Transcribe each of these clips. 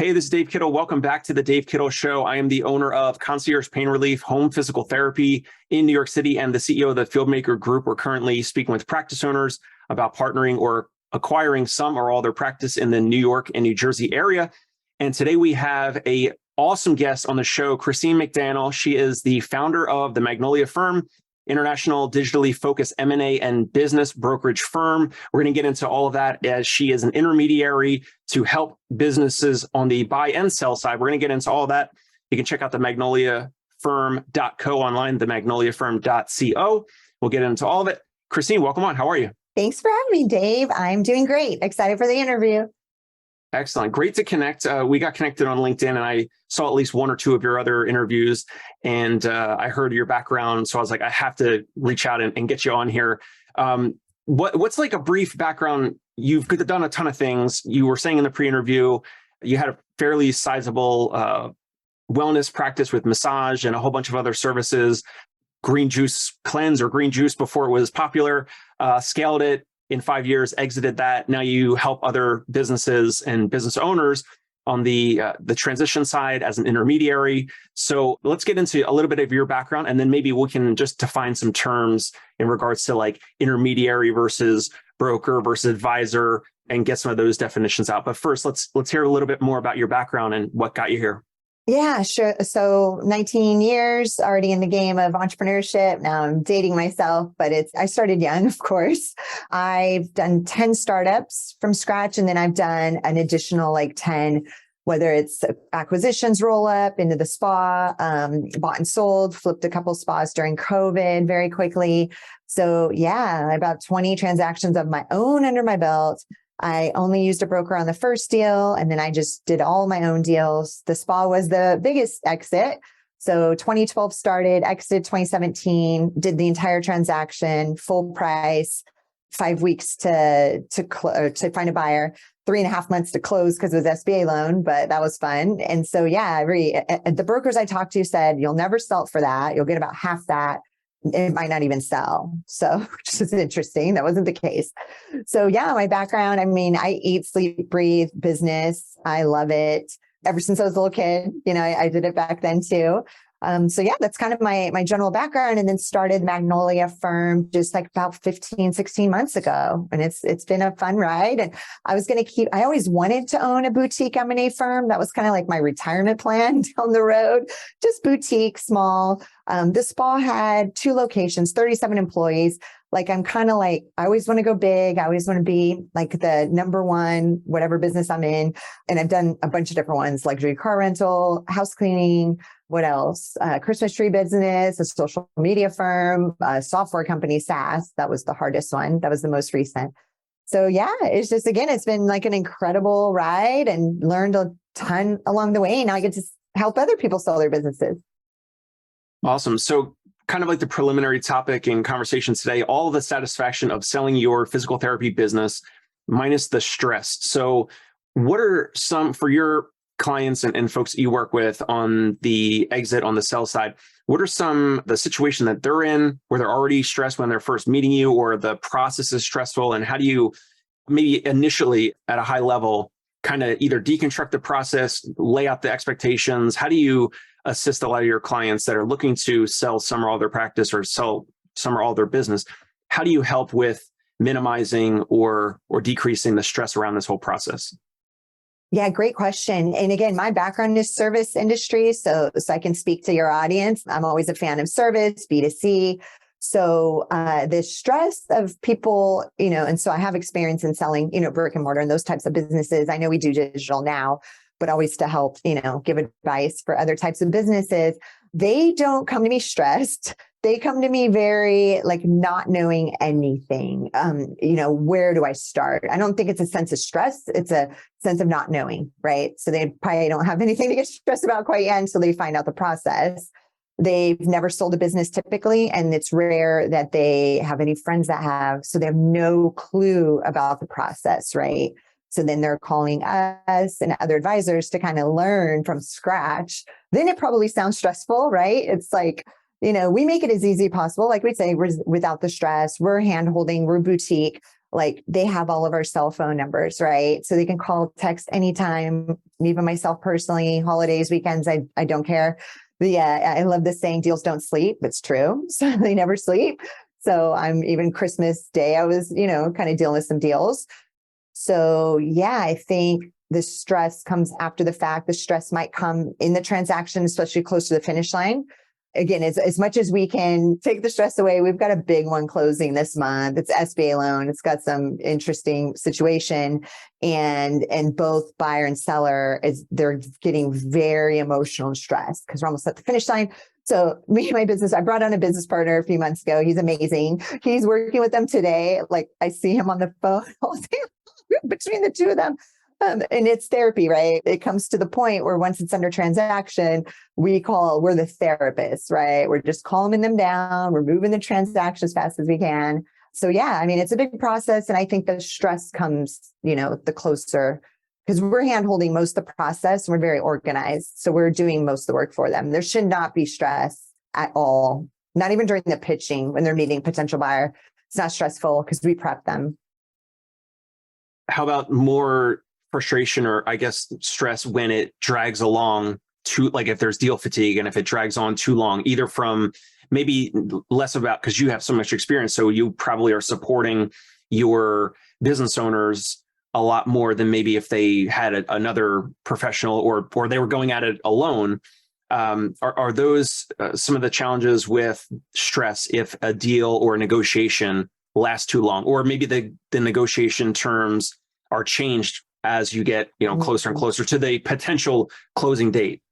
Hey, this is Dave Kittle. Welcome back to the Dave Kittle Show. I am the owner of Concierge Pain Relief Home Physical Therapy in New York City and the CEO of the Fieldmaker Group. We're currently speaking with practice owners about partnering or acquiring some or all their practice in the New York and New Jersey area. And today we have an awesome guest on the show, Christine McDannell. She is the founder of the Magnolia firm, international digitally focused M&A and business brokerage firm. We're going to get into all of that as she is an intermediary to help businesses on the buy and sell side. We're going to get into all of that. You can check out the magnoliafirm.co online, the magnoliafirm.co. We'll get into all of it. Christine, welcome on. How are you? Thanks for having me, Dave. I'm doing great. Excited for the interview. Excellent. Great to connect. We got connected on LinkedIn and I saw at least one or two of your other interviews and I heard your background. So I was like, I have to reach out and get you on here. What's like a brief background? You've done a ton of things. You were saying in the pre-interview, you had a fairly sizable wellness practice with massage and a whole bunch of other services, green juice cleanse or green juice before it was popular, scaled it in 5 years, exited that. Now you help other businesses and business owners on the transition side as an intermediary. So let's get into a little bit of your background, and then maybe we can just define some terms in regards to like intermediary versus broker versus advisor and get some of those definitions out. But first, let's hear a little bit more about your background and what got you here. Yeah, sure. So 19 years already in the game of entrepreneurship. Now I'm dating myself, but I started young, of course. I've done 10 startups from scratch, and then I've done an additional like 10, whether it's acquisitions roll up into the spa, bought and sold, flipped a couple spas during COVID very quickly. So yeah, about 20 transactions of my own under my belt. I only used a broker on the first deal, and then I just did all my own deals. The spa was the biggest exit. So 2012 started, exited 2017, did the entire transaction, full price, 5 weeks to find a buyer, 3.5 months to close because it was SBA loan, but that was fun. And so, yeah, the brokers I talked to said, you'll never sell for that. You'll get about half that. It might not even sell. So, which is interesting. That wasn't the case. So yeah, my background, I mean, I eat, sleep, breathe business. I love it. Ever since I was a little kid, I did it back then too. So yeah, that's kind of my general background, and then started Magnolia firm just like about 15, 16 months ago. And it's been a fun ride. And I always wanted to own a boutique M&A firm. That was kind of like my retirement plan down the road, just boutique, small. The spa had 2 locations, 37 employees. Like, I'm kind of like, I always want to go big. I always want to be like the number one, whatever business I'm in. And I've done a bunch of different ones, luxury car rental, house cleaning, what else? Christmas tree business, a social media firm, a software company, SaaS. That was the hardest one. That was the most recent. So yeah, it's just, again, it's been like an incredible ride and learned a ton along the way. Now I get to help other people sell their businesses. Awesome. So kind of like the preliminary topic in conversation today, all of the satisfaction of selling your physical therapy business minus the stress. So what are some, for your clients and folks you work with on the exit on the sell side, what are some the situation that they're in where they're already stressed when they're first meeting you, or the process is stressful? And how do you maybe initially at a high level kind of either deconstruct the process, lay out the expectations? How do you assist a lot of your clients that are looking to sell some or all their practice or sell some or all their business? How do you help with minimizing or decreasing the stress around this whole process? Yeah, great question. And again, my background is service industry, so I can speak to your audience. I'm always a fan of service, B2C. So the stress of people, and so I have experience in selling, brick and mortar and those types of businesses. I know we do digital now, but always to help, give advice for other types of businesses. They don't come to me stressed. They come to me very like not knowing anything. Where do I start? I don't think it's a sense of stress. It's a sense of not knowing, right? So they probably don't have anything to get stressed about quite yet until they find out the process. They've never sold a business typically, and it's rare that they have any friends that have, so they have no clue about the process, right? So then they're calling us and other advisors to kind of learn from scratch. Then it probably sounds stressful, right? It's like, we make it as easy as possible. Like we say, we're without the stress, we're hand-holding, we're boutique. like they have all of our cell phone numbers, right? So they can call, text anytime, even myself personally, holidays, weekends, I don't care. But yeah, I love this saying, deals don't sleep. It's true. So they never sleep. So I'm even Christmas Day, I was, kind of dealing with some deals. So yeah, I think the stress comes after the fact. The stress might come in the transaction, especially close to the finish line. Again, as much as we can take the stress away, we've got a big one closing this month. It's SBA loan. It's got some interesting situation, and both buyer and seller they're getting very emotional and stressed because we're almost at the finish line. So me and my business, I brought on a business partner a few months ago. He's amazing. He's working with them today. Like I see him on the phone all day between the two of them. And it's therapy, right? It comes to the point where once it's under transaction, we're the therapists, right? We're just calming them down. We're moving the transaction as fast as we can. So yeah, I mean, it's a big process. And I think the stress comes, the closer, because we're hand-holding most of the process. And we're very organized. So we're doing most of the work for them. There should not be stress at all. Not even during the pitching when they're meeting potential buyer. It's not stressful because we prep them. How about more frustration or I guess stress when it drags along like if there's deal fatigue and if it drags on too long, either from maybe less about because you have so much experience. So you probably are supporting your business owners a lot more than maybe if they had another professional or they were going at it alone. Are those some of the challenges with stress if a deal or a negotiation lasts too long, or maybe the negotiation terms are changed as you get, closer and closer to the potential closing date?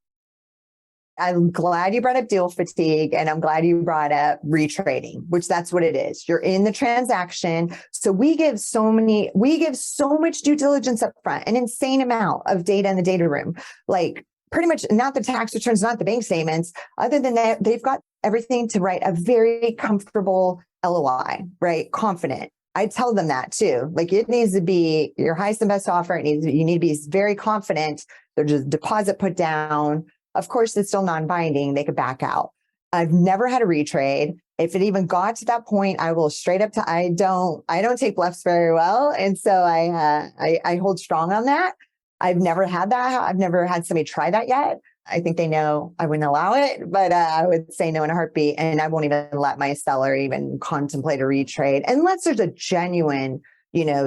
I'm glad you brought up deal fatigue, and I'm glad you brought up retrading, which that's what it is. You're in the transaction. So we give so much due diligence up front, an insane amount of data in the data room, like pretty much not the tax returns, not the bank statements. Other than that, they've got everything to write a very comfortable LOI, right? Confident. I tell them that too. Like it needs to be your highest and best offer. You need to be very confident. There's just deposit put down. Of course, it's still non-binding. They could back out. I've never had a retrade. If it even got to that point, I will straight up I don't take bluffs very well. And so I hold strong on that. I've never had that. I've never had somebody try that yet. I think they know I wouldn't allow it, but I would say no in a heartbeat. And I won't even let my seller even contemplate a retrade unless there's a genuine,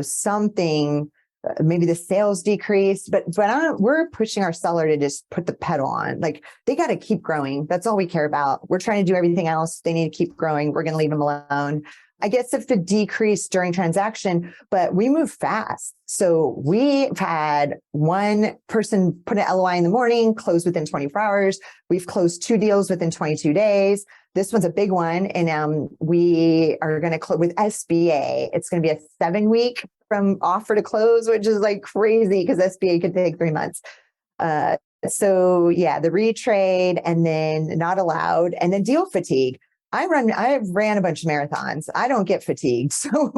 something, maybe the sales decreased, but we're pushing our seller to just put the pedal on. Like they got to keep growing. That's all we care about. We're trying to do everything else. They need to keep growing. We're going to leave them alone. I guess if the decrease during transaction, but we move fast. So we've had one person put an LOI in the morning, close within 24 hours. We've closed 2 deals within 22 days. This one's a big one. And we are going to close with SBA. It's going to be a 7-week from offer to close, which is like crazy because SBA could take 3 months. So yeah, the retrade and then not allowed and then deal fatigue. I ran a bunch of marathons. I don't get fatigued. So,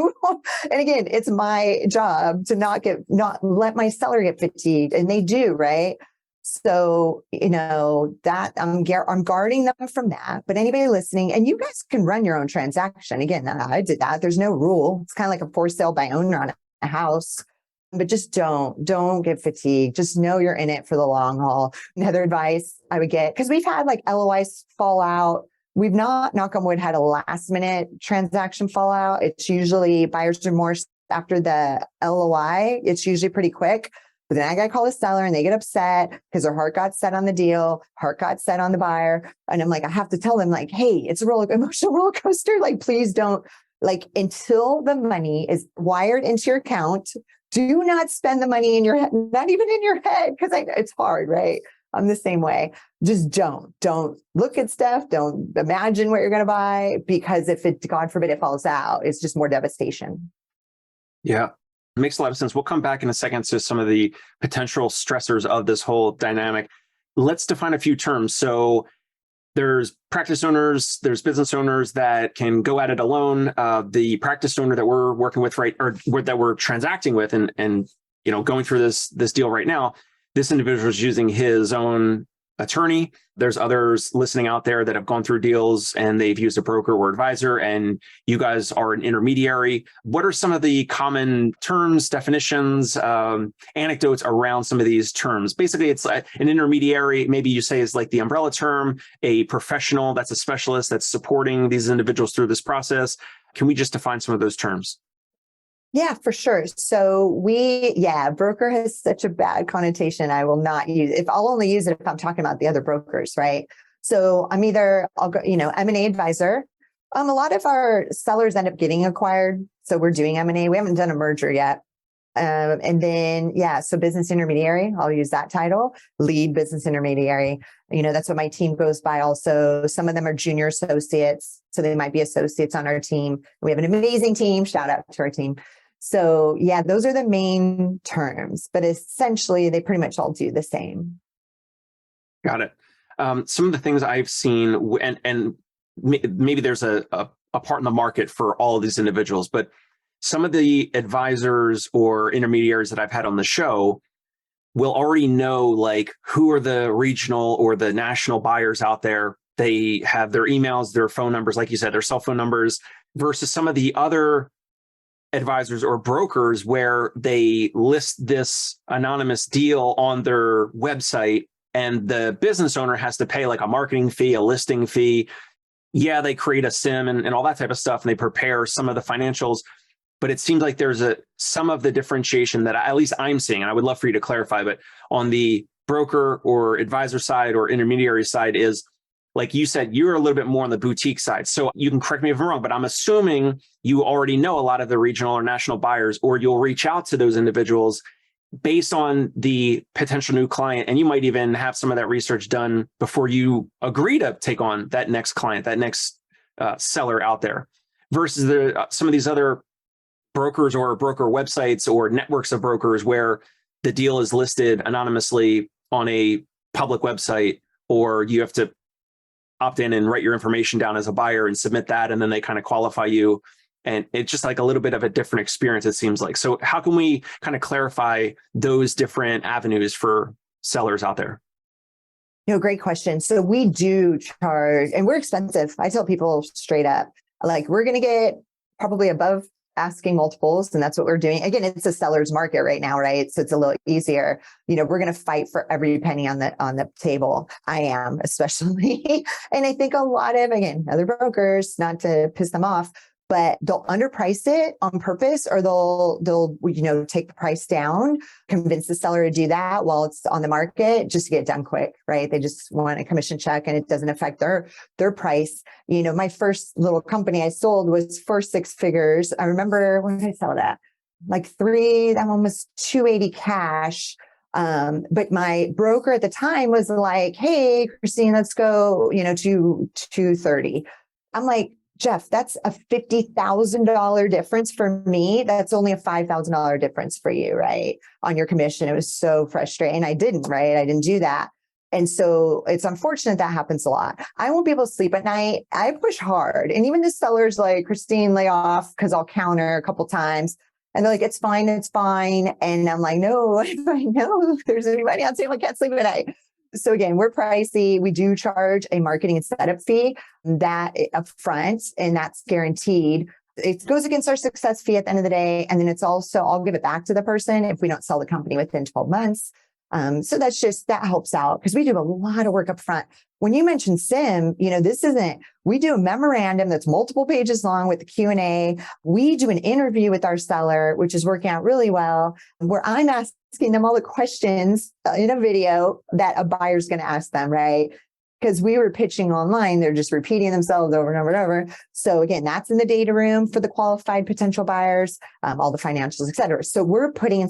and again, it's my job to not let my seller get fatigued, and they do, right? So, that I'm guarding them from that. But anybody listening, and you guys can run your own transaction. Again, I did that. There's no rule. It's kind of like a for sale by owner on a house. But just don't get fatigued. Just know you're in it for the long haul. Another advice I would get, because we've had like LOIs fall out. We've not, knock on wood, had a last minute transaction fallout. It's usually buyer's remorse after the LOI. It's usually pretty quick. But then I got to call the seller and they get upset because their heart got set on the deal, heart got set on the buyer. And I'm like, I have to tell them like, hey, it's a emotional roller coaster. Like, please don't, like, until the money is wired into your account, do not spend the money in your head, not even in your head, because it's hard, right? I'm the same way. Just don't look at stuff. Don't imagine what you're going to buy, because if it, God forbid, it falls out, it's just more devastation. Yeah, it makes a lot of sense. We'll come back in a second to some of the potential stressors of this whole dynamic. Let's define a few terms. So there's practice owners, there's business owners that can go at it alone. The practice owner that we're working with, that we're transacting with and going through this deal right now, this individual is using his own attorney. There's others listening out there that have gone through deals and they've used a broker or advisor, and you guys are an intermediary. What are some of the common terms, definitions, anecdotes around some of these terms? Basically, it's like an intermediary, maybe you say is like the umbrella term, a professional that's a specialist that's supporting these individuals through this process. Can we just define some of those terms? Yeah, for sure. So broker has such a bad connotation. I will not use it. I'll only use it if I'm talking about the other brokers, right? So I'll go, M&A advisor. A lot of our sellers end up getting acquired. So we're doing M&A. We haven't done a merger yet. So business intermediary, I'll use that title, lead business intermediary. That's what my team goes by also. Some of them are junior associates, so they might be associates on our team. We have an amazing team. Shout out to our team. So those are the main terms, but essentially they pretty much all do the same. Got it. Some of the things I've seen, and maybe there's a part in the market for all of these individuals, but some of the advisors or intermediaries that I've had on the show will already know like who are the regional or the national buyers out there. They have their emails, their phone numbers, like you said, their cell phone numbers, versus some of the other advisors or brokers where they list this anonymous deal on their website and the business owner has to pay like a marketing fee, a listing fee. Yeah, they create a SIM and all that type of stuff, and they prepare some of the financials. But it seems like there's some of the differentiation that at least I'm seeing, and I would love for you to clarify, but on the broker or advisor side or intermediary side is, like you said, you're a little bit more on the boutique side. So you can correct me if I'm wrong, but I'm assuming you already know a lot of the regional or national buyers, or you'll reach out to those individuals based on the potential new client. And you might even have some of that research done before you agree to take on that next client, that next seller out there, versus some of these other brokers or broker websites or networks of brokers where the deal is listed anonymously on a public website, or you have to opt in and write your information down as a buyer and submit that, and then they kind of qualify you. And it's just like a little bit of a different experience, it seems like. So how can we kind of clarify those different avenues for sellers out there? Great question. So we do charge, and we're expensive. I tell people straight up, like, we're going to get probably above asking multiples, and that's what we're doing. Again, it's a seller's market right now, right? So it's a little easier. We're going to fight for every penny on the table. I am, especially. And I think a lot of, again, other brokers, not to piss them off, but they'll underprice it on purpose, or they'll take the price down, convince the seller to do that while it's on the market just to get it done quick, right? They just want a commission check and it doesn't affect their price. My first little company I sold was for 6 figures. I remember, when did I sell that? Like that one was 280 cash. But my broker at the time was like, hey, Christine, let's go, to 230. I'm like, Jeff, that's a $50,000 difference for me. That's only a $5,000 difference for you, right? On your commission. It was so frustrating. I didn't do that. And so it's unfortunate that happens a lot. I won't be able to sleep at night. I push hard. And even the sellers like, Christine, lay off, because I'll counter a couple times. And they're like, it's fine. And I'm like, no, if I know if there's anybody on table, I can't sleep at night. So again, we're pricey. We do charge a marketing and setup fee that upfront, and that's guaranteed. It goes against our success fee at the end of the day. And then it's also, I'll give it back to the person if we don't sell the company within 12 months. So that helps out because we do a lot of work up front. When you mentioned SIM, we do a memorandum that's multiple pages long with the Q&A. We do an interview with our seller, which is working out really well, where I'm asking them all the questions in a video that a buyer's going to ask them, right? Because we were pitching online, they're just repeating themselves over and over and over. So again, that's in the data room for the qualified potential buyers, all the financials, et cetera. So we're putting,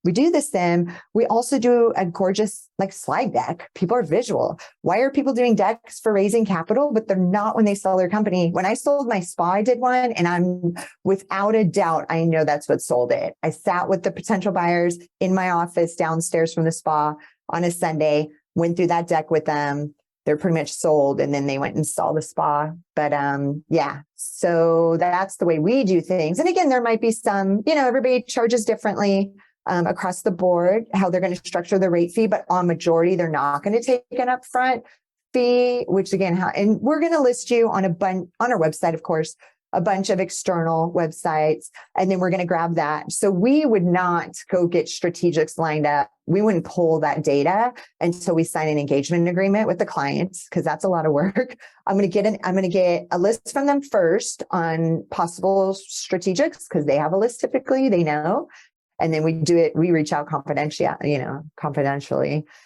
we do the SIM, we also do a gorgeous slide deck. People are visual. Why are people doing decks for raising capital, but they're not when they sell their company? When I sold my spa, I did one, and I'm without a doubt, I know that's what sold it. I sat with the potential buyers in my office downstairs from the spa on a Sunday, went through that deck with them. They're pretty much sold, and then they went and saw the spa. But so that's the way we do things. And again, there might be some, everybody charges differently. across the board, how they're going to structure the rate fee, but on majority, they're not going to take an upfront fee, which again, and we're going to list you on on our website, of course, a bunch of external websites, and then we're going to grab that. So we would not go get strategics lined up. We wouldn't pull that data until we sign an engagement agreement with the clients, because that's a lot of work. I'm going to get a list from them first on possible strategics, because they have a list typically, they know. And then we reach out confidentially.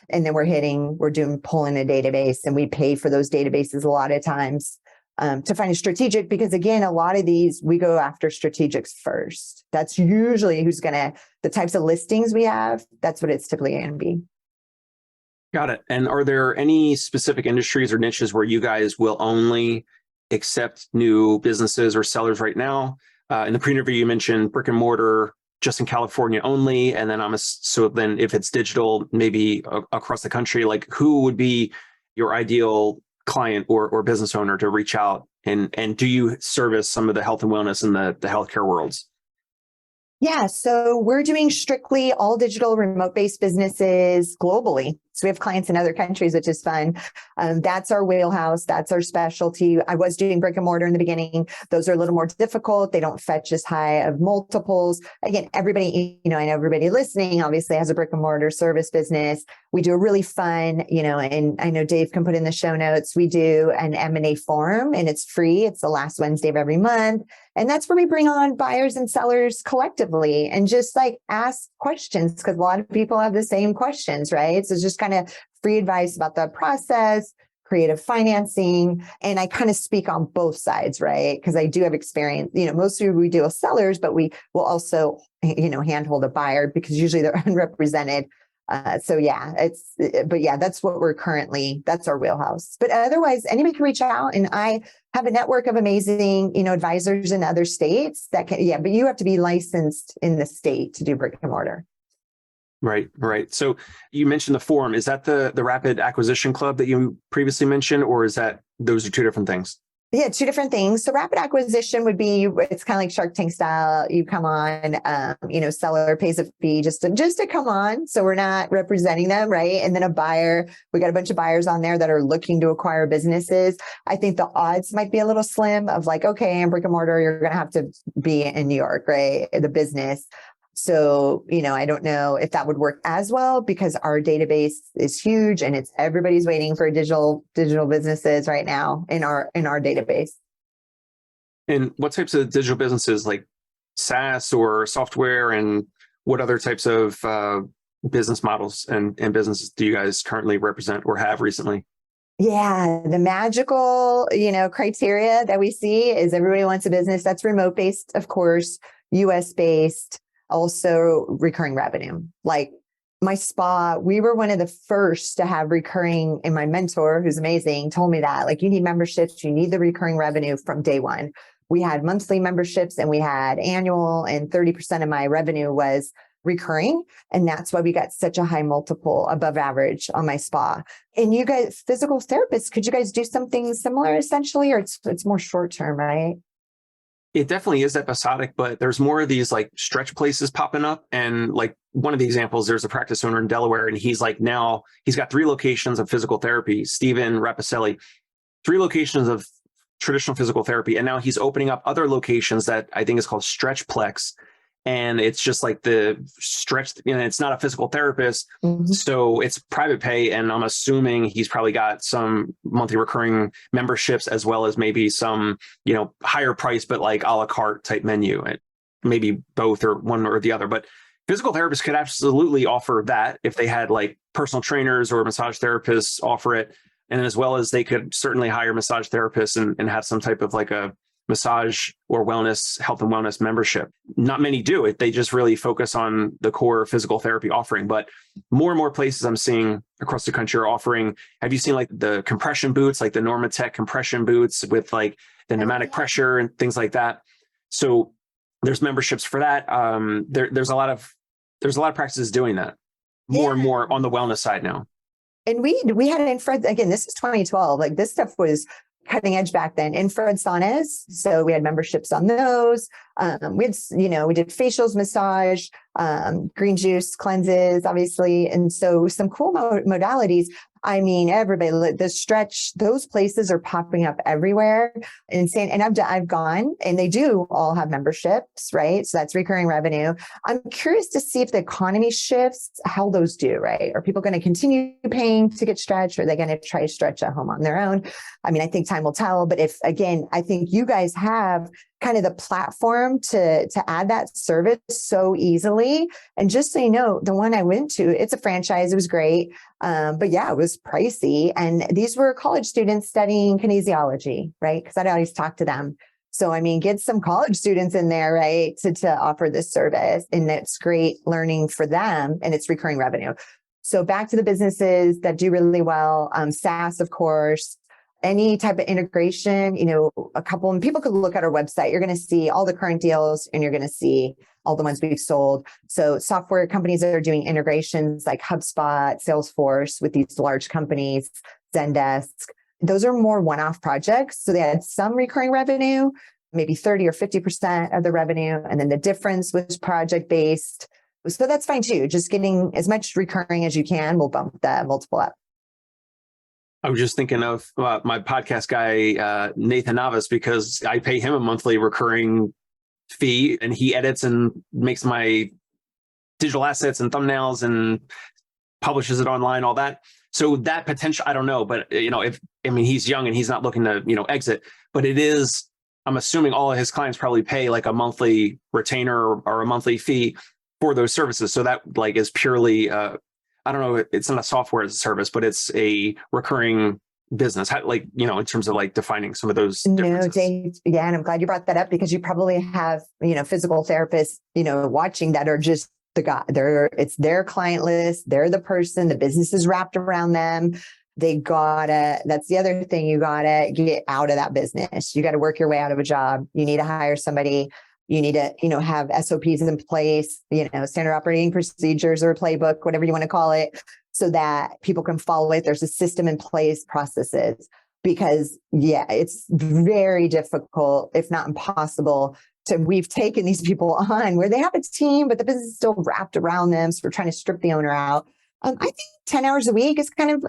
And then we're doing pulling a database, and we pay for those databases a lot of times to find a strategic, because again, a lot of these, we go after strategics first. That's usually the types of listings we have, that's what it's typically going to be. Got it. And are there any specific industries or niches where you guys will only accept new businesses or sellers right now? In the pre-interview, you mentioned brick and mortar, just in California only. And then so then if it's digital, maybe across the country, like who would be your ideal client or business owner to reach out? And do you service some of the health and wellness in the healthcare worlds? Yeah, so we're doing strictly all digital remote-based businesses globally. So we have clients in other countries, which is fun. That's our wheelhouse. That's our specialty. I was doing brick and mortar in the beginning. Those are a little more difficult. They don't fetch as high of multiples. Again, everybody, I know everybody listening obviously has a brick and mortar service business. We do a really fun, and I know Dave can put in the show notes. We do an M&A forum, and it's free. It's the last Wednesday of every month. And that's where we bring on buyers and sellers collectively and just like ask questions, because a lot of people have the same questions, right? So it's just kind of free advice about the process, creative financing. And I kind of speak on both sides, right? Because I do have experience, mostly we deal with sellers, but we will also, handhold a buyer, because usually they're unrepresented. That's that's our wheelhouse. But otherwise, anybody can reach out, and I have a network of amazing, advisors in other states that can, but you have to be licensed in the state to do brick and mortar. Right. So you mentioned the forum. Is that the Rapid Acquisition Club that you previously mentioned, or is that those are two different things? Yeah, two different things. So rapid acquisition would be, it's kind of like Shark Tank style. You come on, seller pays a fee just to come on. So we're not representing them, right? And then a buyer, we got a bunch of buyers on there that are looking to acquire businesses. I think the odds might be a little slim of like, okay, in brick and mortar, you're going to have to be in New York, right? The business. So, I don't know if that would work as well, because our database is huge, and everybody's waiting for digital businesses right now in our database. And what types of digital businesses, like SaaS or software, and what other types of business models and businesses do you guys currently represent or have recently? Yeah, the magical, criteria that we see is everybody wants a business that's remote based, of course, US based. Also recurring revenue. Like my spa, we were one of the first to have recurring, and my mentor, who's amazing, told me that like you need memberships, you need the recurring revenue from day one. We had monthly memberships and we had annual, and 30% of my revenue was recurring. And that's why we got such a high multiple above average on my spa. And you guys, physical therapists, could you guys do something similar essentially, or it's more short term, right? It definitely is episodic, but there's more of these like stretch places popping up. And like one of the examples, there's a practice owner in Delaware, and he's like, now he's got 3 locations of physical therapy, Steven Rapicelli, 3 locations of traditional physical therapy. And now he's opening up other locations that I think is called Stretchplex. And it's just like the stretch, it's not a physical therapist. Mm-hmm. So it's private pay. And I'm assuming he's probably got some monthly recurring memberships, as well as maybe some, higher price, but like a la carte type menu, and maybe both or one or the other. But physical therapists could absolutely offer that if they had like personal trainers or massage therapists offer it. And as well as they could certainly hire massage therapists and have some type of like a massage or wellness, health and wellness membership. Not many do it. They just really focus on the core physical therapy offering. But more and more places I'm seeing across the country are offering. Have you seen like the compression boots, like the Normatec compression boots with like the pneumatic pressure and things like that? So there's memberships for that. There's a lot of practices doing that more and more on the wellness side now. And we had it in front, again, this is 2012. Like this stuff was cutting edge back then. Infrared saunas. So we had memberships on those. We had, we did facials, massage, green juice cleanses, obviously. And so some cool modalities. I mean, everybody, the stretch, those places are popping up everywhere. Insane. And I've gone, and they do all have memberships, right? So that's recurring revenue. I'm curious to see if the economy shifts, how those do, right? Are people going to continue paying to get stretched? Or are they going to try to stretch at home on their own? I mean, I think time will tell. But I think you guys have kind of the platform to add that service so easily. And just so you know, the one I went to, it's a franchise. It was great. But yeah, it was pricey. And these were college students studying kinesiology, right? Because I'd always talk to them. So, I mean, get some college students in there, right? To offer this service. And it's great learning for them, and it's recurring revenue. So back to the businesses that do really well, SaaS, of course. Any type of integration, a couple, and people could look at our website. You're going to see all the current deals, and you're going to see all the ones we've sold. So software companies that are doing integrations like HubSpot, Salesforce with these large companies, Zendesk, those are more one-off projects. So they had some recurring revenue, maybe 30 or 50% of the revenue. And then the difference was project-based. So that's fine too. Just getting as much recurring as you can will bump that multiple up. I was just thinking of my podcast guy, Nathan Navas, because I pay him a monthly recurring fee, and he edits and makes my digital assets and thumbnails and publishes it online, all that. So that potential, I don't know, but he's young and he's not looking to, exit, but it is, I'm assuming all of his clients probably pay like a monthly retainer or a monthly fee for those services. So that is purely, I don't know, it's not a software as a service, but it's a recurring business, in terms of defining some of those differences. No, Dave, yeah, and I'm glad you brought that up, because you probably have, physical therapists, watching that are just the guy. It's their client list. They're the person, the business is wrapped around them. That's the other thing. You gotta get out of that business. You got to work your way out of a job. You need to hire somebody. You need to, have SOPs in place, standard operating procedures or a playbook, whatever you want to call it, so that people can follow it. There's a system in place, processes, because it's very difficult, if not impossible, we've taken these people on where they have a team, but the business is still wrapped around them. So we're trying to strip the owner out. I think 10 hours a week is kind of,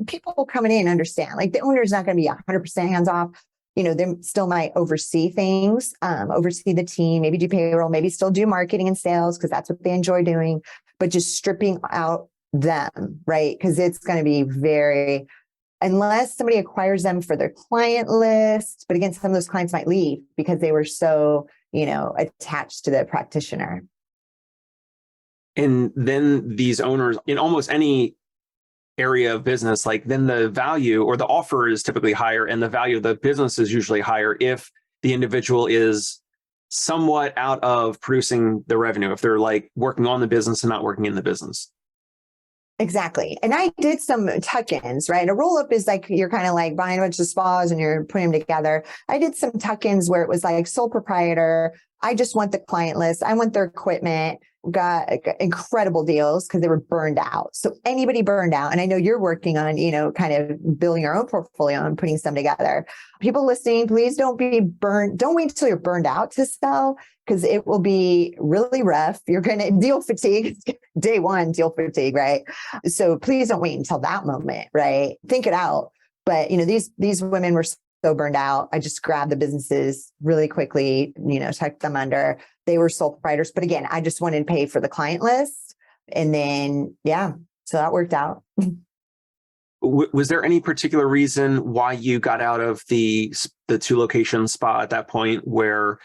people coming in understand, the owner is not going to be 100% hands off. They still might oversee things, oversee the team, maybe do payroll, maybe still do marketing and sales, because that's what they enjoy doing, but just stripping out them, right? Because it's going to be unless somebody acquires them for their client list, but again, some of those clients might leave because they were so, attached to the practitioner. And then these owners in almost any area of business, then the value or the offer is typically higher, and the value of the business is usually higher if the individual is somewhat out of producing the revenue, if they're working on the business and not working in the business. Exactly. And I did some tuck-ins, right? A roll-up is you're kind of buying a bunch of spas and you're putting them together. I did some tuck-ins where it was sole proprietor. I just want the client list. I want their equipment. Got incredible deals because they were burned out. So anybody burned out, and I know you're working on, kind of building your own portfolio and putting some together. People listening, please don't be burned. Don't wait until you're burned out to sell, because it will be really rough. You're going to deal fatigue. Day one, deal fatigue, right? So please don't wait until that moment, right? Think it out. But, these women were so burned out. I just grabbed the businesses really quickly, tucked them under. They were sole proprietors. But again, I just wanted to pay for the client list. And then, so that worked out. Was there any particular reason why you got out of the 2-location spa at that point, where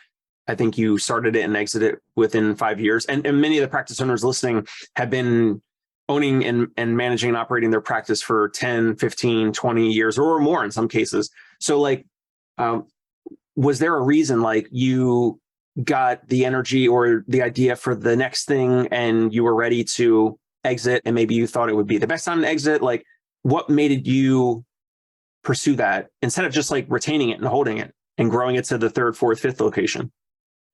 I think you started it and exited within 5 years? And many of the practice owners listening have been owning and managing and operating their practice for 10, 15, 20 years or more in some cases. So was there a reason you got the energy or the idea for the next thing and you were ready to exit, and maybe you thought it would be the best time to exit? What made you pursue that instead of just retaining it and holding it and growing it to the 3rd, 4th, 5th location?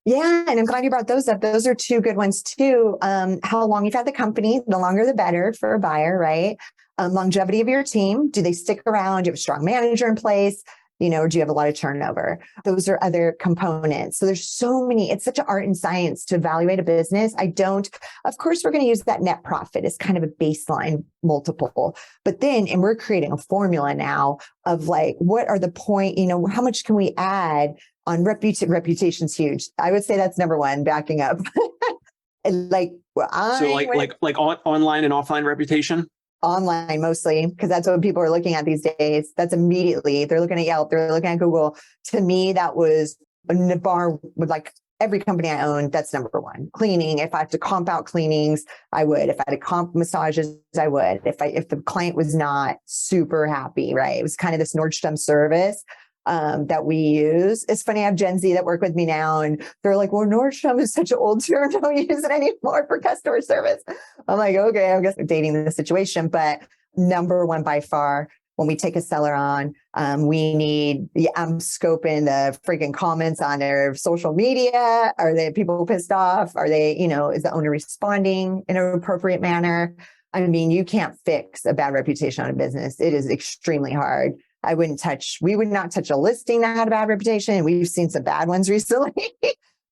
Yeah. And I'm glad you brought those up. Those are two good ones too. How long you've had the company, the longer the better for a buyer, right? Longevity of your team. Do they stick around? Do you have a strong manager in place? Or do you have a lot of turnover? Those are other components. So there's so many, it's such an art and science to evaluate a business. Of course, we're going to use that net profit as kind of a baseline multiple, but and we're creating a formula now of like, what are the point, how much can we add on reputation's huge. I would say that's number one, backing up. Like, online and offline reputation? Online mostly, because that's what people are looking at these days. That's immediately, they're looking at Yelp, they're looking at Google. To me, that was a bar with like every company I own. That's number one. Cleaning. If I have to comp out cleanings, I would. If I had to comp massages, I would. If the client was not super happy, right? It was kind of this Nordstrom service that we use. It's funny, I have Gen Z that work with me now, and they're like, well, Nordstrom is such an old term, don't use it anymore for customer service. I'm like, okay, I guess I'm dating the situation. But number one by far, when we take a seller on, I'm scoping the freaking comments on their social media. Are they people pissed off? Are they, is the owner responding in an appropriate manner? I mean, you can't fix a bad reputation on a business. It is extremely hard. We would not touch a listing that had a bad reputation. We've seen some bad ones recently.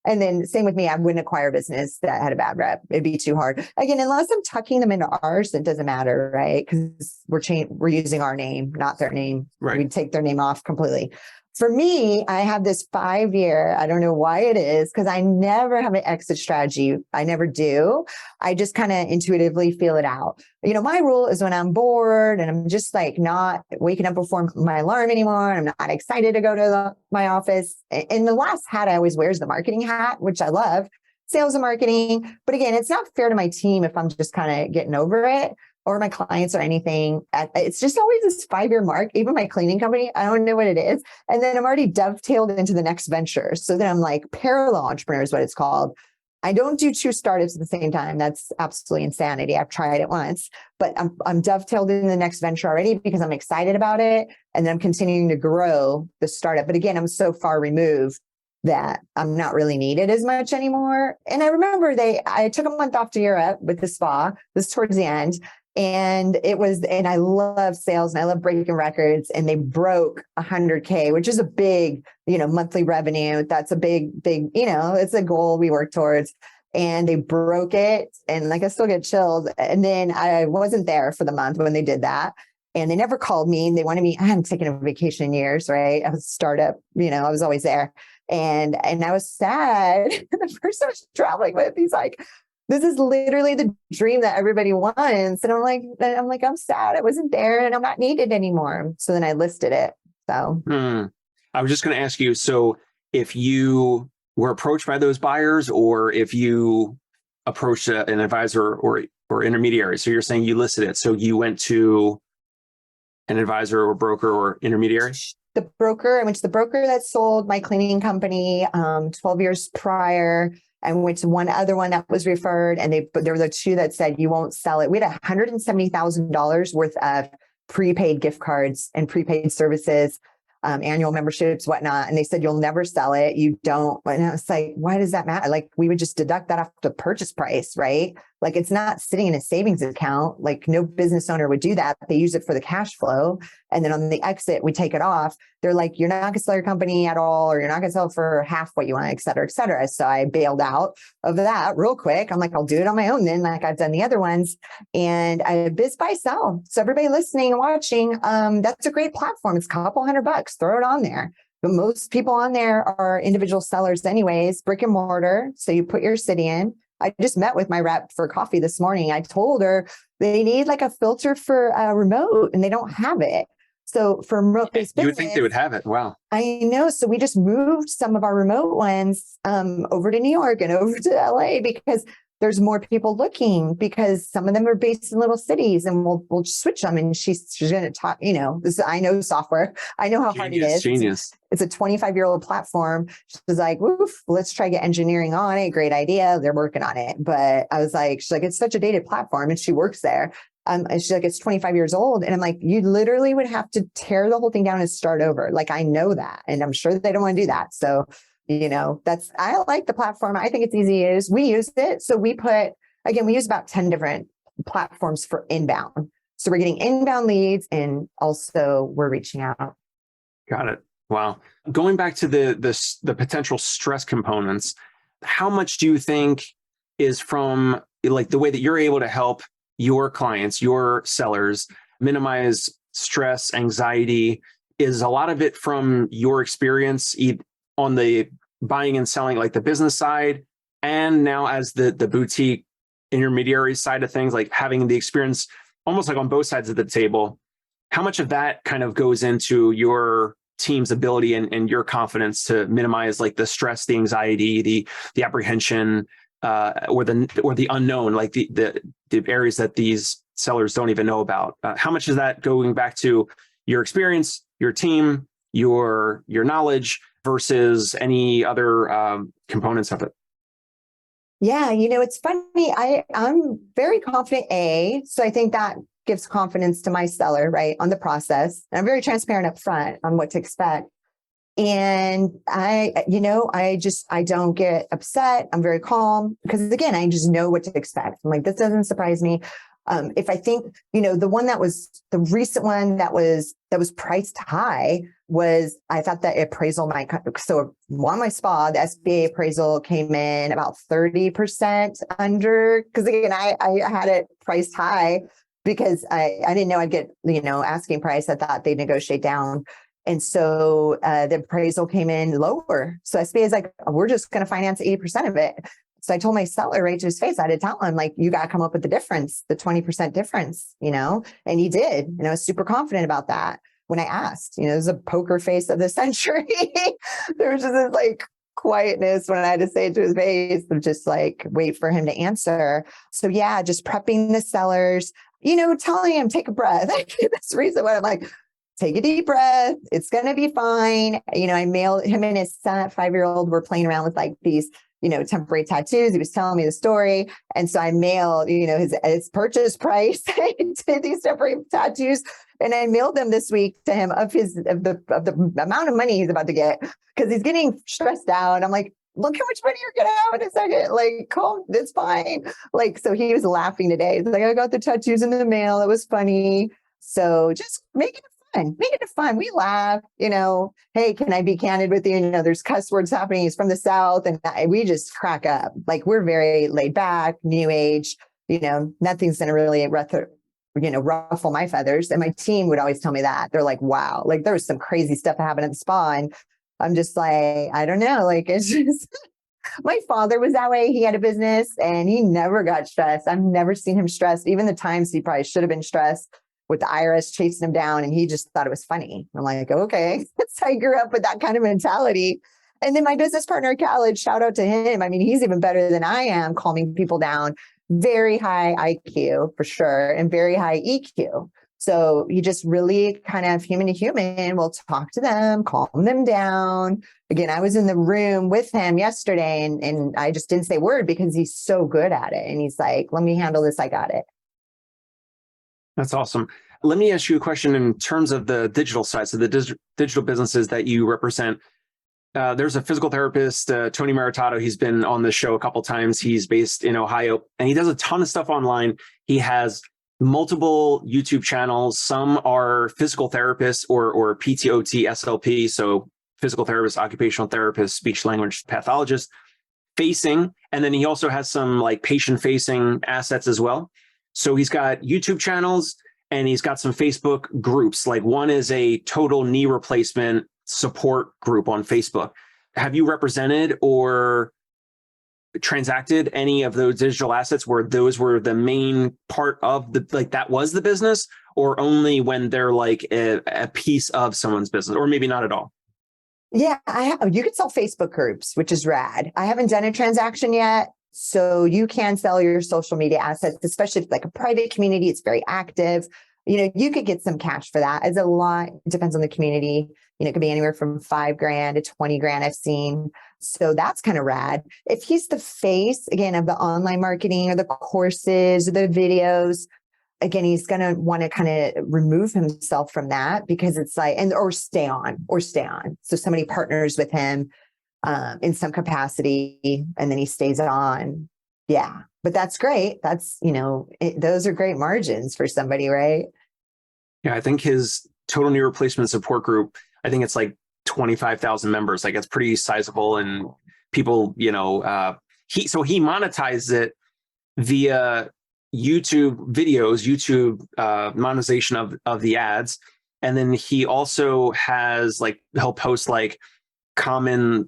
And then same with me, I wouldn't acquire a business that had a bad rep. It'd be too hard. Again, unless I'm tucking them into ours, it doesn't matter, right? Because we're using our name, not their name. Right. We'd take their name off completely. For me, I have this 5-year, I don't know why it is, because I never have an exit strategy. I never do. I just kind of intuitively feel it out. My rule is when I'm bored and I'm just like not waking up before my alarm anymore, I'm not excited to go to my office. And the last hat I always wear is the marketing hat, which I love, sales and marketing. But again, it's not fair to my team if I'm just kind of getting over it, or my clients or anything. It's just always this 5-year mark. Even my cleaning company, I don't know what it is. And then I'm already dovetailed into the next venture. So then I'm like parallel entrepreneur is what it's called. I don't do 2 startups at the same time. That's absolutely insanity. I've tried it once, but I'm dovetailed in the next venture already because I'm excited about it. And then I'm continuing to grow the startup. But again, I'm so far removed that I'm not really needed as much anymore. And I remember I took a month off to Europe with the spa. This towards the end. And I love sales and I love breaking records, and they broke 100K, which is a big, monthly revenue. That's a big, it's a goal we work towards. And they broke it. And like, I still get chills. And then I wasn't there for the month when they did that. And they never called me. They wanted me. I hadn't taken a vacation in years, right? I was a startup, I was always there. And I was sad. The person I was traveling with, he's like, this is literally the dream that everybody wants. And I'm like, I'm sad I wasn't there and I'm not needed anymore. So then I listed it. So I was just going to ask you, so if you were approached by those buyers, or if you approached an advisor or intermediary, so you're saying you listed it. So you went to an advisor or broker or intermediary? The broker, I went to the broker that sold my cleaning company 12 years prior. I went to one other one that was referred, and there were the 2 that said, you won't sell it. We had $170,000 worth of prepaid gift cards and prepaid services, annual memberships, whatnot. And they said, you'll never sell it. You don't. And I was like, why does that matter? Like, we would just deduct that off the purchase price, right? Like, it's not sitting in a savings account. Like, no business owner would do that. They use it for the cash flow. And then on the exit, we take it off. They're like, you're not going to sell your company at all, or you're not going to sell for half what you want, et cetera, et cetera. So I bailed out of that real quick. I'm like, I'll do it on my own then, like I've done the other ones. And I biz buy sell. So everybody listening and watching, that's a great platform. It's a couple $100, throw it on there. But most people on there are individual sellers anyways, brick and mortar. So you put your city in. I just met with my rep for coffee this morning. I told her they need like a filter for a remote, and they don't have it. So for remote-based business, you would think they would have it. Wow. I know. So we just moved some of our remote ones over to New York and over to LA because there's more people looking, because some of them are based in little cities, and we'll switch them. And she's going to talk, I know software. I know how hard it is. Genius. It's a 25-year-old platform. She's like, woof, let's try get engineering on it. Great idea. They're working on it. But I was like, she's like, it's such a dated platform, and she works there. And she's like, it's 25 years old. And I'm like, you literally would have to tear the whole thing down and start over. Like, I know that. And I'm sure that they don't want to do that. So I like the platform. I think it's easy to use. We use it. So we use about 10 different platforms for inbound. So we're getting inbound leads and also we're reaching out. Got it. Wow. Going back to the potential stress components, how much do you think is from like the way that you're able to help your clients, your sellers minimize stress, anxiety? Is a lot of it from your experience on the buying and selling, like the business side, and now as the boutique intermediary side of things, like having the experience almost like on both sides of the table? How much of that kind of goes into your team's ability and your confidence to minimize like the stress, the anxiety, the apprehension, or the unknown, like the areas that these sellers don't even know about? How much is that going back to your experience, your team, your knowledge versus any other components of it? Yeah, it's funny. I'm very confident, so I think that gives confidence to my seller, right, on the process. And I'm very transparent up front on what to expect. And I don't get upset. I'm very calm because again, I just know what to expect. I'm like, this doesn't surprise me. If I think, the recent one that was priced high was, I thought that appraisal might, so on my spa, the SBA appraisal came in about 30% under, because again, I had it priced high because I didn't know I'd get, asking price. I thought they'd negotiate down. And so the appraisal came in lower. So SBA is like, we're just going to finance 80% of it. So I told my seller right to his face, I had to tell him, like, you got to come up with the difference, the 20% difference, and he did. And I was super confident about that when I asked. It was a poker face of the century. There was just this like quietness when I had to say it to his face of just like, wait for him to answer. So yeah, just prepping the sellers, telling him, take a breath. That's the reason why I'm like, take a deep breath. It's going to be fine. I mailed him and his 5-year-old were playing around with like these, temporary tattoos. He was telling me the story. And so I mailed, his purchase price to these temporary tattoos. And I mailed them this week to him of the amount of money he's about to get, because he's getting stressed out. I'm like, look how much money you're going to have in a second. Like, calm, it's fine. Like, so he was laughing today. He's like, I got the tattoos in the mail. It was funny. So just make it fun. We laugh, hey, can I be candid with you? There's cuss words happening. He's from the South and we just crack up. Like, we're very laid back, new age, nothing's going to really ruffle my feathers. And my team would always tell me that. They're like, wow, like there was some crazy stuff that happened at the spa. And I'm just like, I don't know. Like, it's just, my father was that way. He had a business and he never got stressed. I've never seen him stressed. Even the times he probably should have been stressed with the IRS chasing him down, and he just thought it was funny. I'm like, okay, that's how I grew up with that kind of mentality. And then my business partner at college, shout out to him. I mean, he's even better than I am, calming people down. Very high IQ for sure, and very high EQ. So you just really kind of human to human will talk to them, calm them down. Again, I was in the room with him yesterday and I just didn't say a word because he's so good at it. And he's like, let me handle this. I got it. That's awesome. Let me ask you a question in terms of the digital side. So the digital businesses that you represent, there's a physical therapist, Tony Maritato. He's been on the show a couple of times. He's based in Ohio and he does a ton of stuff online. He has multiple YouTube channels. Some are physical therapists or PTOT, SLP. So physical therapist, occupational therapist, speech language pathologist facing. And then he also has some like patient facing assets as well. So he's got YouTube channels and he's got some Facebook groups. Like one is a total knee replacement support group on Facebook. Have you represented or transacted any of those digital assets where those were the main part of that was the business, or only when they're like a piece of someone's business, or maybe not at all? Yeah, I have. You could sell Facebook groups, which is rad. I haven't done a transaction yet. So you can sell your social media assets, especially if it's like a private community, it's very active. You could get some cash for that. It's a lot. It depends on the community. It could be anywhere from $5,000 to $20,000 I've seen. So that's kind of rad. If he's the face, again, of the online marketing or the courses or the videos, again, he's going to want to kind of remove himself from that because it's like, or stay on. So somebody partners with him. in some capacity, and then he stays on. Yeah, but that's great. That's, those are great margins for somebody, right? Yeah, I think his total knee replacement support group, I think it's like 25,000 members. Like it's pretty sizable, and people, he monetizes it via YouTube videos, YouTube monetization of the ads. And then he also has he'll post common,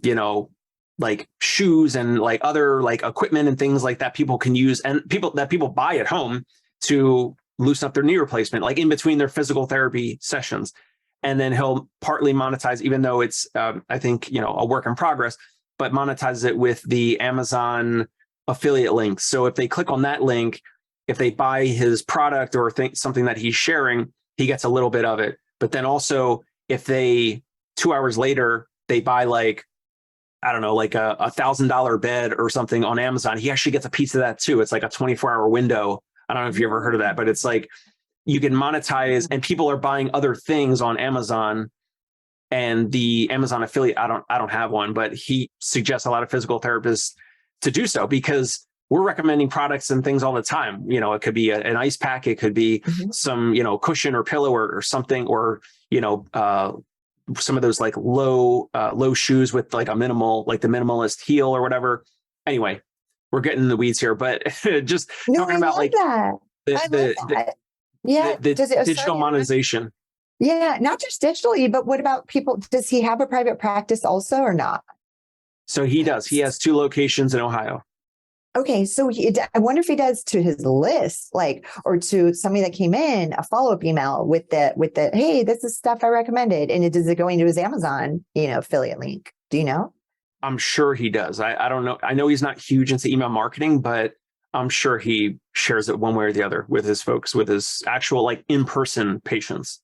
like shoes and like other like equipment and things like that people can use, and people buy at home to loosen up their knee replacement, like in between their physical therapy sessions. And then he'll partly monetize, even though it's, I think, a work in progress, but monetizes it with the Amazon affiliate link. So if they click on that link, if they buy his product or something that he's sharing, he gets a little bit of it. But then also if they 2 hours later, they buy like a $1,000 bed or something on Amazon, he actually gets a piece of that too. It's like a 24-hour window. I don't know if you ever heard of that, but it's like you can monetize, and people are buying other things on Amazon. And the Amazon affiliate, I don't have one, but he suggests a lot of physical therapists to do so, because we're recommending products and things all the time. It could be an ice pack, it could be some, cushion or pillow or something, or, some of those like low shoes with like a minimal, like the minimalist heel or whatever. Anyway, we're getting in the weeds here, but just talking about like the digital monetization. Yeah, not just digitally, but what about people? Does he have a private practice also or not? So he does. He has 2 locations in Ohio. Okay, so I wonder if he does to his list, or to somebody that came in, a follow-up email with the hey, this is stuff I recommended, and does it go into his Amazon, affiliate link? Do you know? I'm sure he does. I don't know. I know he's not huge into email marketing, but I'm sure he shares it one way or the other with his folks, with his actual like in-person patients.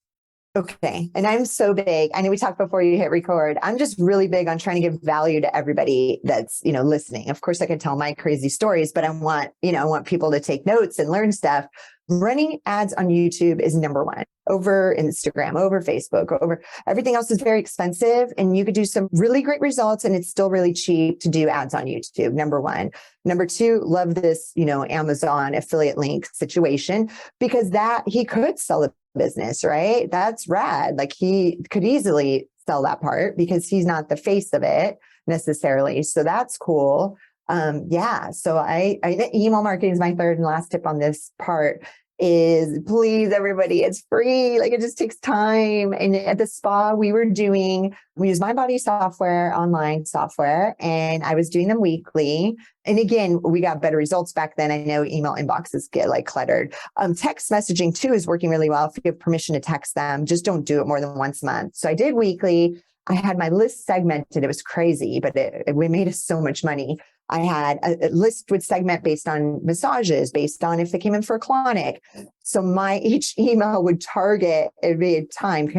Okay. And I'm so big. I know we talked before you hit record. I'm just really big on trying to give value to everybody that's, listening. Of course, I can tell my crazy stories, but I want people to take notes and learn stuff. Running ads on YouTube is number one, over Instagram, over Facebook, over everything else is very expensive. And you could do some really great results, and it's still really cheap to do ads on YouTube. Number one. Number two, love this, Amazon affiliate link situation, because that he could sell a business, right? That's rad. Like he could easily sell that part because he's not the face of it necessarily. So that's cool. Yeah. So I email marketing is my third and last tip on this part. Is please, everybody, it's free. Like it just takes time. And at the spa, we use My Body software, online software, and I was doing them weekly. And again, we got better results back then. I know email inboxes get like cluttered. Text messaging too is working really well. If you have permission to text them, just don't do it more than once a month. So I did weekly. I had my list segmented. It was crazy, but we made us so much money. I had a list would segment based on massages, based on if they came in for a colonic. So each email would target, it'd be a time,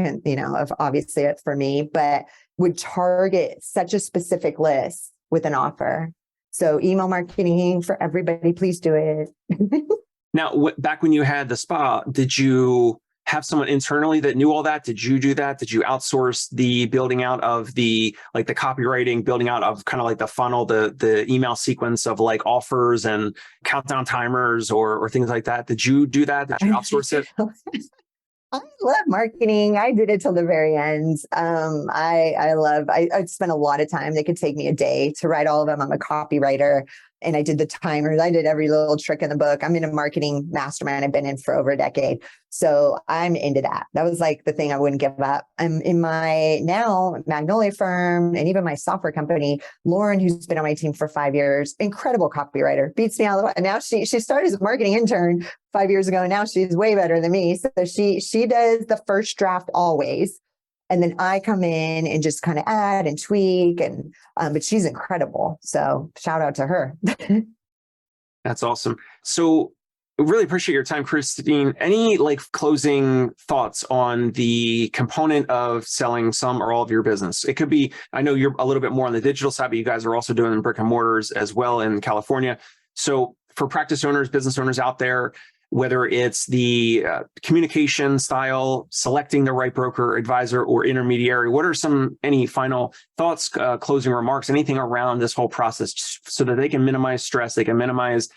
obviously it's for me, but would target such a specific list with an offer. So email marketing for everybody, please do it. Now, back when you had the spa, did you have someone internally that knew all that? Did you do that? Did you outsource the building out of the copywriting, building out of kind of like the funnel, the email sequence of like offers and countdown timers or things like that? Did you do that? Did you outsource it? I love marketing. I did it till the very end. I spent a lot of time. They could take me a day to write all of them. I'm a copywriter, and I did the timers. I did every little trick in the book. I'm in a marketing mastermind. I've been in for over a decade. So I'm into that. That was like the thing I wouldn't give up. I'm in my now Magnolia firm and even my software company. Lauren, who's been on my team for 5 years, incredible copywriter, beats me out of the way. And now she started as a marketing intern 5 years ago. And now she's way better than me. So she does the first draft always. And then I come in and just kind of add and tweak, but she's incredible. So shout out to her. That's awesome. So really appreciate your time, Christine. Any closing thoughts on the component of selling some or all of your business? It could be, I know you're a little bit more on the digital side, but you guys are also doing brick and mortars as well in California. So for practice owners, business owners out there, whether it's the communication style, selecting the right broker, advisor, or intermediary. What are any final thoughts, closing remarks, anything around this whole process so that they can minimize stress, they can minimize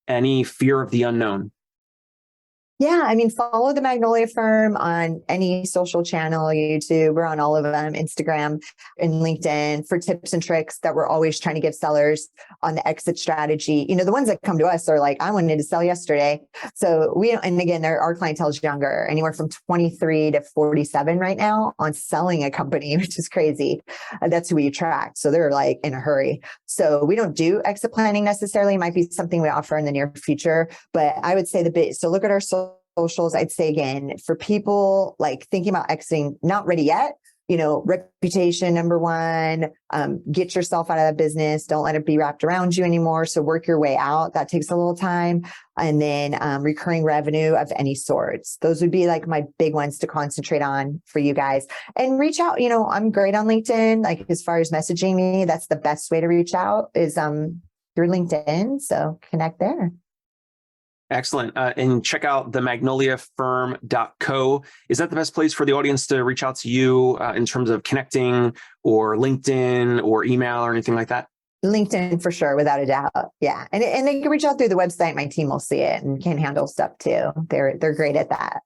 any fear of the unknown? Yeah, I mean, follow the Magnolia firm on any social channel, YouTube, we're on all of them, Instagram and LinkedIn, for tips and tricks that we're always trying to give sellers on the exit strategy. The ones that come to us are like, I wanted to sell yesterday. So and again, our clientele is younger, anywhere from 23 to 47 right now on selling a company, which is crazy. That's who we attract. So they're like in a hurry. So we don't do exit planning necessarily. It might be something we offer in the near future, but I would say so look at our socials. I'd say again, for people like thinking about exiting, not ready yet, reputation, number one, get yourself out of that business. Don't let it be wrapped around you anymore. So work your way out. That takes a little time. And then recurring revenue of any sorts. Those would be like my big ones to concentrate on for you guys. And reach out. I'm great on LinkedIn. Like as far as messaging me, that's the best way to reach out is through LinkedIn. So connect there. Excellent. And check out the magnoliafirm.co. Is that the best place for the audience to reach out to you in terms of connecting, or LinkedIn or email or anything like that? LinkedIn for sure, without a doubt. Yeah. And they can reach out through the website. My team will see it and can handle stuff too. They're great at that.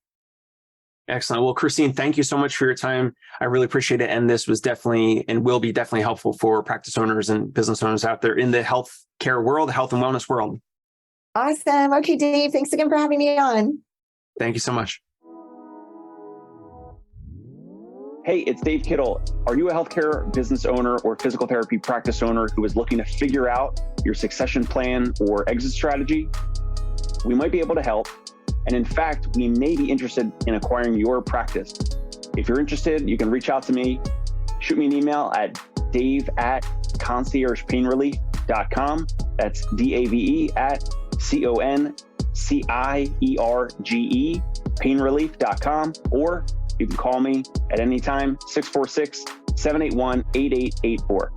Excellent. Well, Christine, thank you so much for your time. I really appreciate it. And this was definitely and will be definitely helpful for practice owners and business owners out there in the healthcare world, health and wellness world. Awesome. Okay, Dave, thanks again for having me on. Thank you so much. Hey, it's Dave Kittle. Are you a healthcare business owner or physical therapy practice owner who is looking to figure out your succession plan or exit strategy? We might be able to help. And in fact, we may be interested in acquiring your practice. If you're interested, you can reach out to me. Shoot me an email at dave@conciergepainrelief.com. That's DAVE at CONCIERGE, painrelief.com, or you can call me at any time, 646-781-8884.